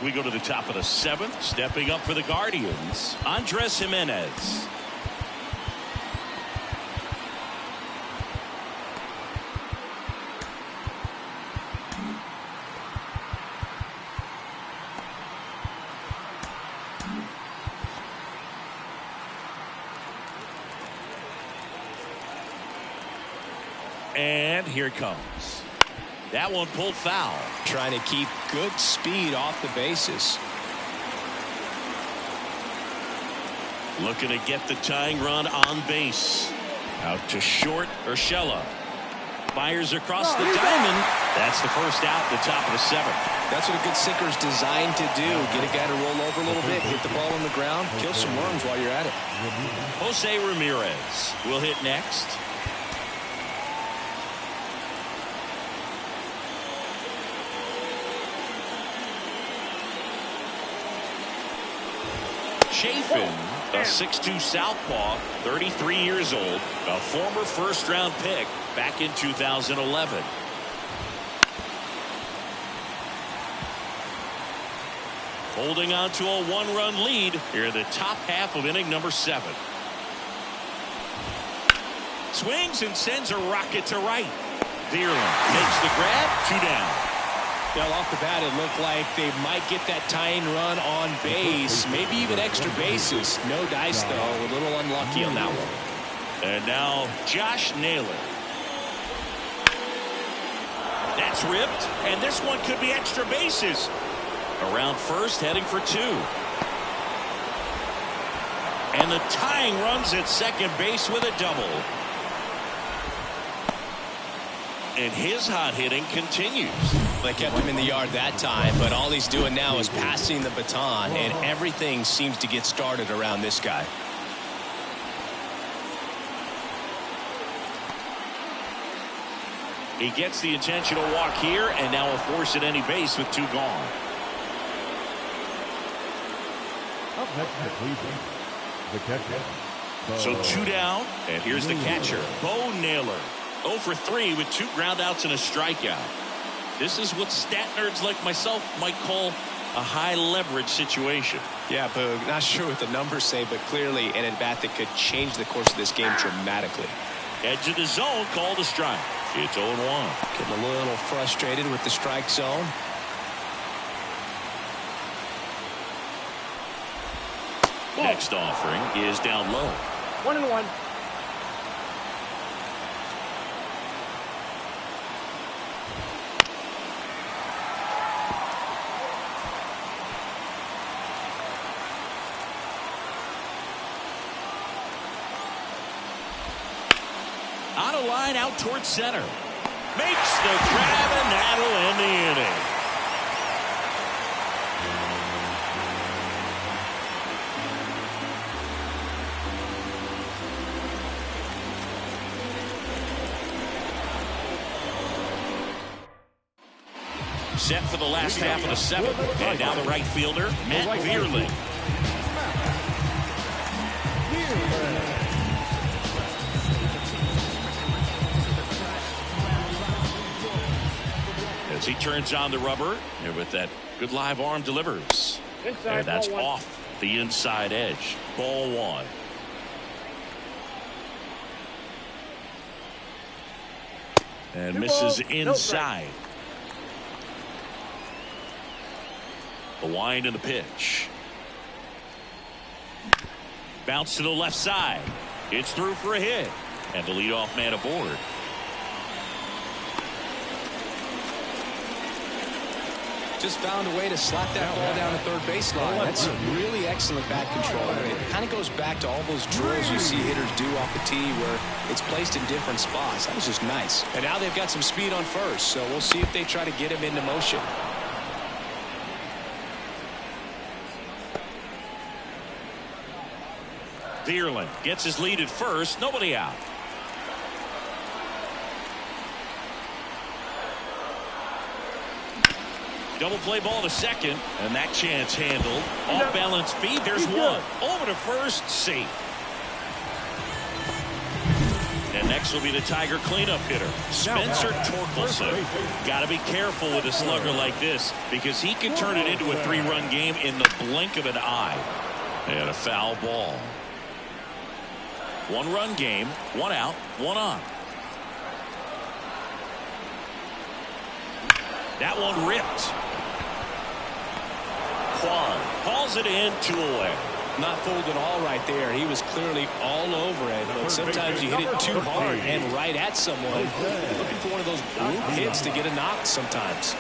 We go to the top of the 7th. Stepping up for the Guardians, Andres Gimenez. And here it comes. That one pulled foul. Trying to keep good speed off the bases. Looking to get the tying run on base. Out to short, Urshela. Fires across the diamond. That's the first out at the top of the 7th. That's what a good sinker is designed to do. Get a guy to roll over a little bit, hit the ball on the ground, kill some worms while you're at it. Jose Ramirez will hit next. Chafin, a 6'2 southpaw, 33 years old, a former first-round pick back in 2011. Holding on to a 1-run lead here in the top half of inning number 7. Swings and sends a rocket to right. Deerlin makes the grab, 2 down. Well, off the bat, it looked like they might get that tying run on base, maybe even extra bases. No dice, though. A little unlucky on that one. And now Josh Naylor. That's ripped, and this one could be extra bases. Around first, heading for 2. And the tying runs at second base with a double. And his hot hitting continues. They kept him in the yard that time, but all he's doing now is passing the baton, and everything seems to get started around this guy. He gets the intentional walk here, and now a force at any base with 2 gone. Up next at Cleveland, the catcher. So 2 down, and here's the catcher, Bo Naylor. 0 for 3 with 2 groundouts and a strikeout. This is what stat nerds like myself might call a high leverage situation. Yeah, Boog, not sure what the numbers say, but clearly an at-bat that could change the course of this game dramatically. Edge of the zone, called a strike. It's 0-1. Getting a little frustrated with the strike zone. Next offering is down low. 1-1. On a line out towards center. Makes the grab, and that'll end the inning. Set for the last half of the 7th. And now the right fielder, Matt Vierling. As As he turns on the rubber, and with that good live arm delivers. Inside, And that's ball 1. off the inside edge. Ball 1. And 2 misses balls, no inside. The wind and the pitch. Bounce to the left side. It's through for a hit. And the leadoff man aboard. Just found a way to slap that ball down the third baseline. That's really excellent bat control. And it kind of goes back to all those drills you see hitters do off the tee where it's placed in different spots. That was just nice. And now they've got some speed on first, so we'll see if they try to get him into motion. Vierland gets his lead at first. Nobody out. Double play ball to second, and that chance handled. Off balance feed. There's one. Over to first. Safe. And next will be the Tiger cleanup hitter, Spencer Torkelson. Got to be careful with a slugger like this because he can turn it into a 3-run game in the blink of an eye. And a foul ball. 1-run game, 1 out, 1 on. That one ripped. Kwan hauls it in, 2 away. Not fooled at all right there. He was clearly all over it, but sometimes you hit it too hard and right at someone. Looking for one of those bloop hits to get a knock sometimes.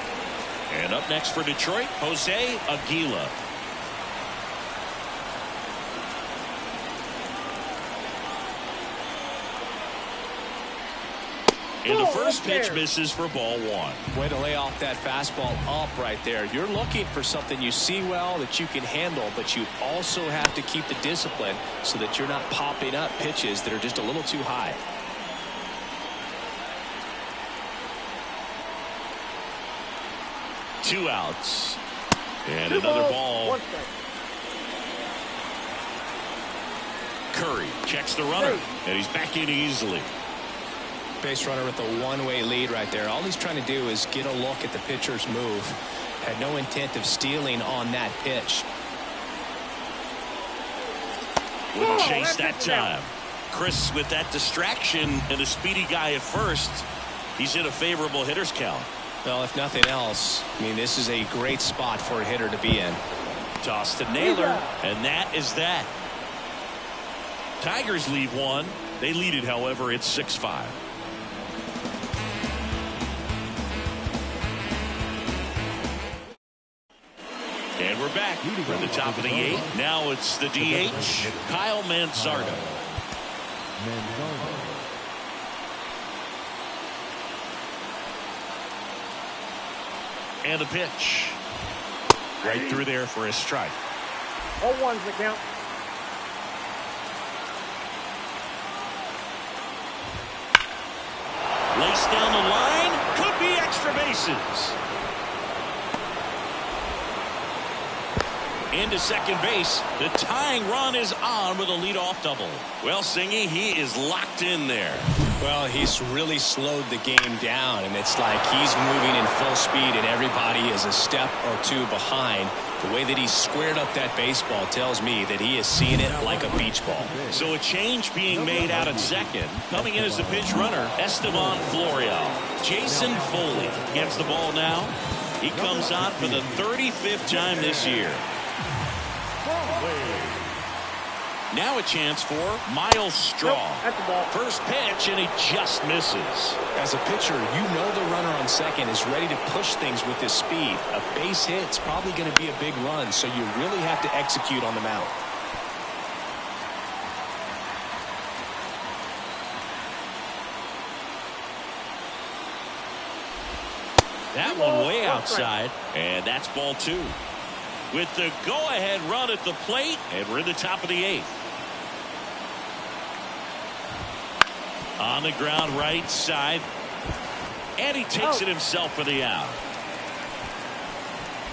And up next for Detroit, Jose Aguila. And the first pitch misses for ball 1. Way to lay off that fastball up right there. You're looking for something you see well that you can handle, but you also have to keep the discipline so that you're not popping up pitches that are just a little too high. Two outs. And another ball. Curry checks the runner, and he's back in easily. Base runner with a one-way lead right there. All he's trying to do is get a look at the pitcher's move. Had no intent of stealing on that pitch. Wouldn't chase that time. Chris with that distraction and a speedy guy at first. He's in a favorable hitter's count. Well, if nothing else, I mean, this is a great spot for a hitter to be in. Toss to Naylor, and that is that. Tigers lead 1. They lead it, however, it's 6-5. And we're back. We're at the top of the 8th. Now it's the DH, Kyle Manzardo. And the pitch. Right through there for a strike. 0-1's the count. Laced down the line. Could be extra bases. Into second base. The tying run is on with a leadoff double. Well, Singy, he is locked in there. Well, he's really slowed the game down, and it's like he's moving in full speed, and everybody is a step or two behind. The way that he squared up that baseball tells me that he is seeing it like a beach ball. So a change being made out at second. Coming in as the pinch runner, Esteban Florial. Jason Foley gets the ball now. He comes on for the 35th time this year. Now a chance for Miles Straw. First pitch, and he just misses. As a pitcher, you know the runner on second is ready to push things with his speed. A base hit's probably going to be a big run, so you really have to execute on the mound. That one way outside, and that's ball 2. With the go-ahead run at the plate, and we're in the top of the 8th. On the ground right side, and he takes it himself for the out.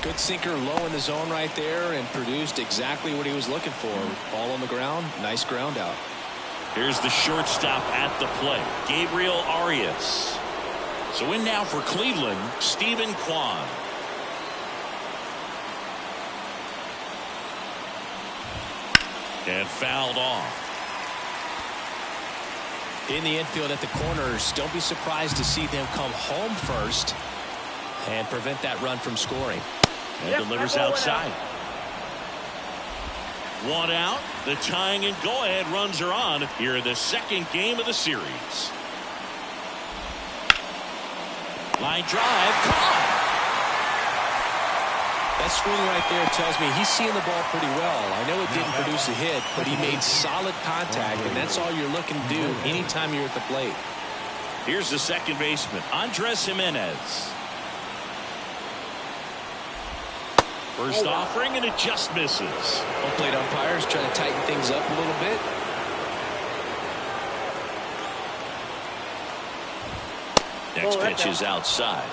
Good sinker low in the zone right there and produced exactly what he was looking for. Ball on the ground, nice ground out. Here's the shortstop at the plate, Gabriel Arias. So in now for Cleveland, Stephen Kwan. And fouled off. In the infield at the corners, don't be surprised to see them come home first and prevent that run from scoring. And delivers outside. One out. The tying and go-ahead runs are on here in the second game of the series. Line drive, caught. That swing right there tells me he's seeing the ball pretty well. I know it didn't produce a hit, but he made solid contact, and that's all you're looking to do anytime you're at the plate. Here's the second baseman, Andres Gimenez. First offering, and it just misses. Home plate umpires trying to tighten things up a little bit. Next pitch is outside.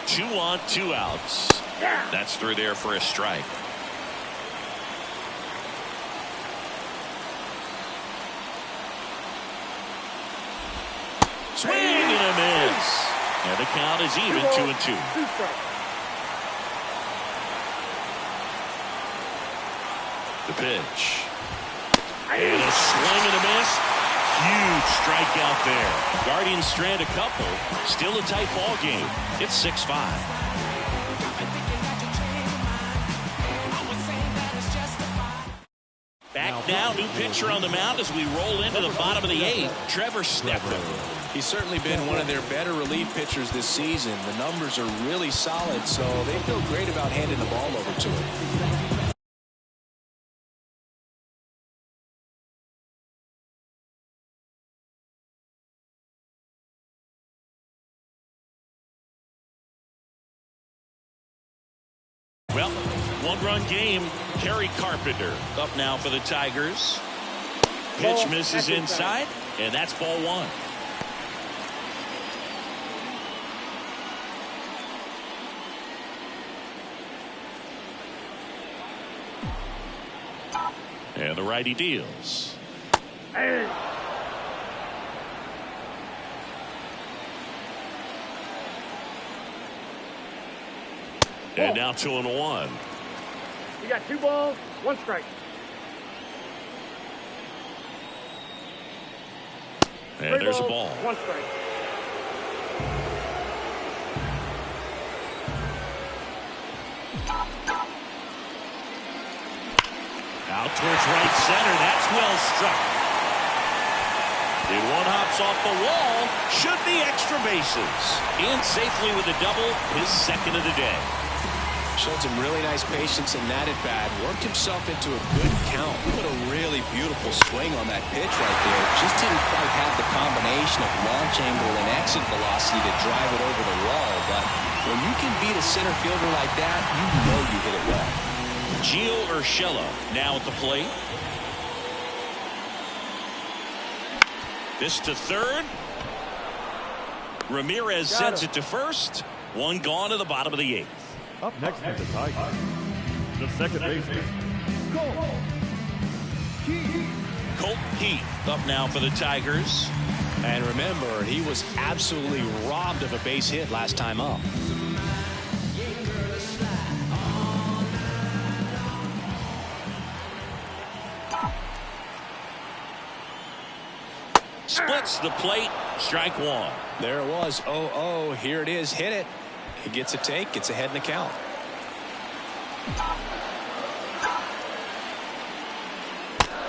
Two on, 2 outs. That's through there for a strike. Swing and a miss. And the count is even 2-2. The pitch. And a swing and a miss. Huge strikeout there. Guardians strand a couple. Still a tight ball game. It's 6-5. Back now, new pitcher on the mound as we roll into the bottom of the 8th. Trevor Stephan. He's certainly been one of their better relief pitchers this season. The numbers are really solid, so they feel great about handing the ball over to him. Well, one-run game. Kerry Carpenter up now for the Tigers. Pitch misses inside, and that's ball 1. And the righty deals. And now 2-1. You got 2 balls, 1 strike. And there's a ball. 1 strike. Out towards right center. That's well struck. The one hops off the wall. Should be extra bases. In safely with a double. His second of the day. Showed some really nice patience in that at bat. Worked himself into a good count. Put a really beautiful swing on that pitch right there. Just didn't quite have the combination of launch angle and exit velocity to drive it over the wall. But when you can beat a center fielder like that, you know you hit it well. Gio Urshela now at the plate. This to third. Ramirez sends it to first. One gone to the bottom of the 8th. Up next for the Tigers, the second baseman, Colt Heath up now for the Tigers. And remember, he was absolutely robbed of a base hit last time up. Splits the plate. Strike 1. There it was. 0-0. Here it is. Hit it. He gets a take. Gets ahead in the count.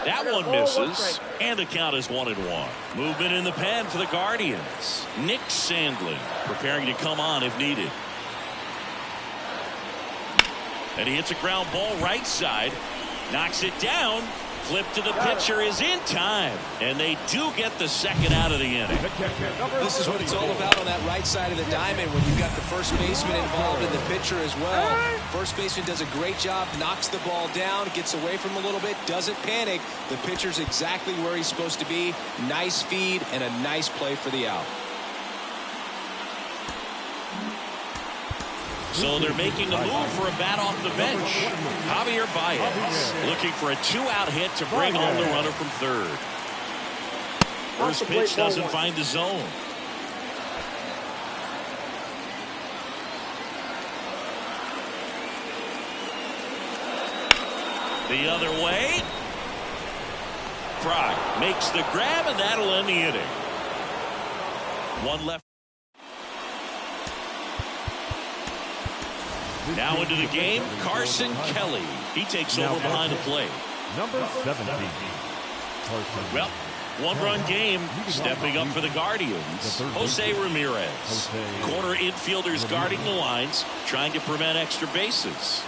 That one misses. And the count is 1-1. Movement in the pen for the Guardians. Nick Sandlin preparing to come on if needed. And he hits a ground ball right side. Knocks it down. Flip to the pitcher is in time. And they do get the second out of the inning. This is what it's all about on that right side of the diamond when you've got the first baseman involved and the pitcher as well. First baseman does a great job, knocks the ball down, gets away from him a little bit, doesn't panic. The pitcher's exactly where he's supposed to be. Nice feed and a nice play for the out. So they're making a move for a bat off the bench. Javier Baez looking for a 2-out hit to bring home the runner from third. First pitch doesn't find the zone. The other way. Fry makes the grab, and that'll end the inning. One left. Now into the game, Carson Kelly. He takes over behind the plate. Number 17. Well, one-run game, stepping up for the Guardians. Jose Ramirez. Corner infielders guarding the lines, trying to prevent extra bases.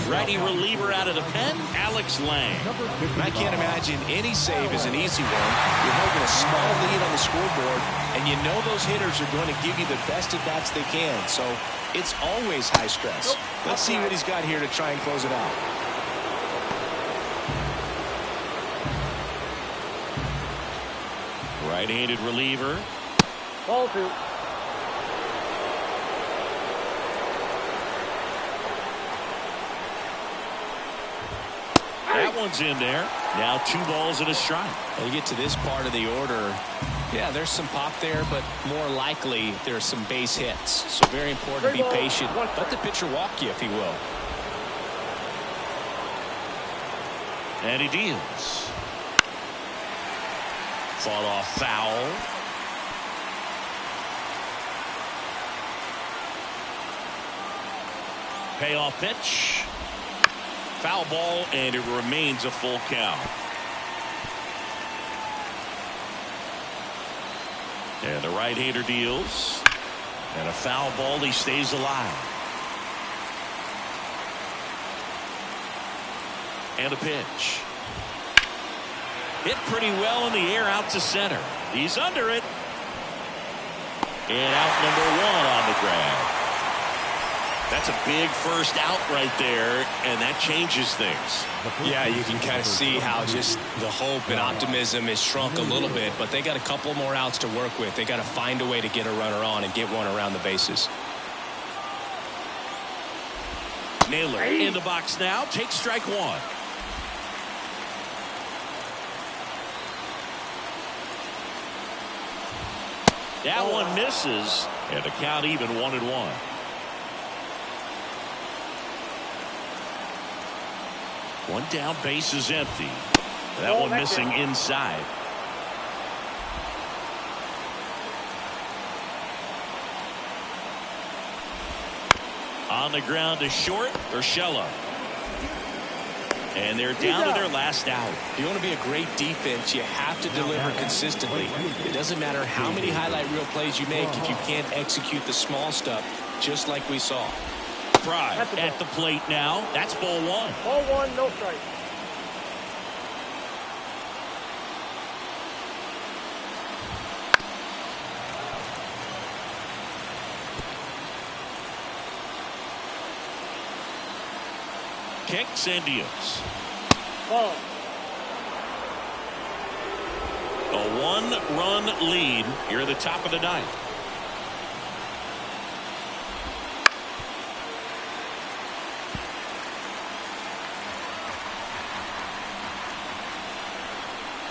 Righty reliever out of the pen, Alex Lang. I can't imagine any save is an easy one. You're holding a small lead on the scoreboard, and you know those hitters are going to give you the best at-bats they can, so it's always high stress. Let's see what he's got here to try and close it out. Right-handed reliever. Ball 2. That one's in there. Now 2 balls and a strike. When you get to this part of the order, yeah, there's some pop there, but more likely there's some base hits. So very important to be patient. Let the pitcher walk you if he will. And he deals. Fought off foul. Payoff pitch. Foul ball, and it remains a full count. And the right-hander deals. And a foul ball, he stays alive. And a pitch. Hit pretty well in the air out to center. He's under it. And out number 1 on the grab. That's a big first out right there, and that changes things. Yeah, you can kind of see how just the hope and optimism is shrunk a little bit, but they got a couple more outs to work with. They got to find a way to get a runner on and get one around the bases. Naylor in the box now. Takes strike 1. That one misses, and the count even 1-1. One down, base is empty. That one missing inside. On the ground to short, Urshela. And they're down to their last out. If you want to be a great defense, you have to deliver consistently. It doesn't matter how many highlight reel plays you make if you can't execute the small stuff, just like we saw. Fry at the plate now. That's ball 1. Ball 1, no strike. Kicks and deals. Ball. A 1-run lead here at the top of the 9th.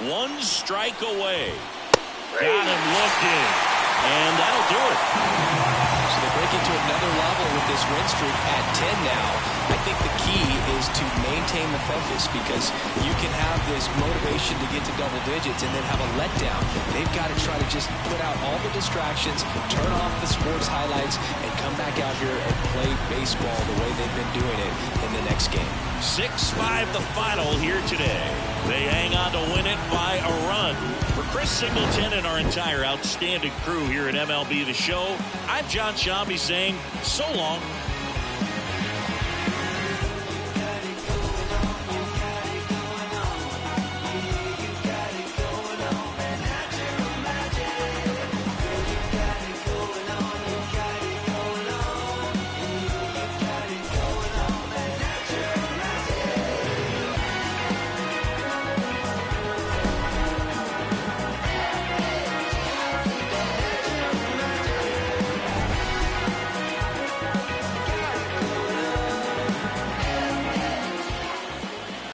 One strike away. Got him looked in. And that'll do it. So they break into another level with this win streak at 10 now. I think the key is to maintain the focus, because you can have this motivation to get to double digits and then have a letdown. They've got to try to just put out all the distractions, turn off the sports highlights, and come back out here and play baseball the way they've been doing it in the next game. 6-5 the final here today. They hang on to win it by a run. For Chris Singleton and our entire outstanding crew here at MLB The Show, I'm John Shambi saying so long.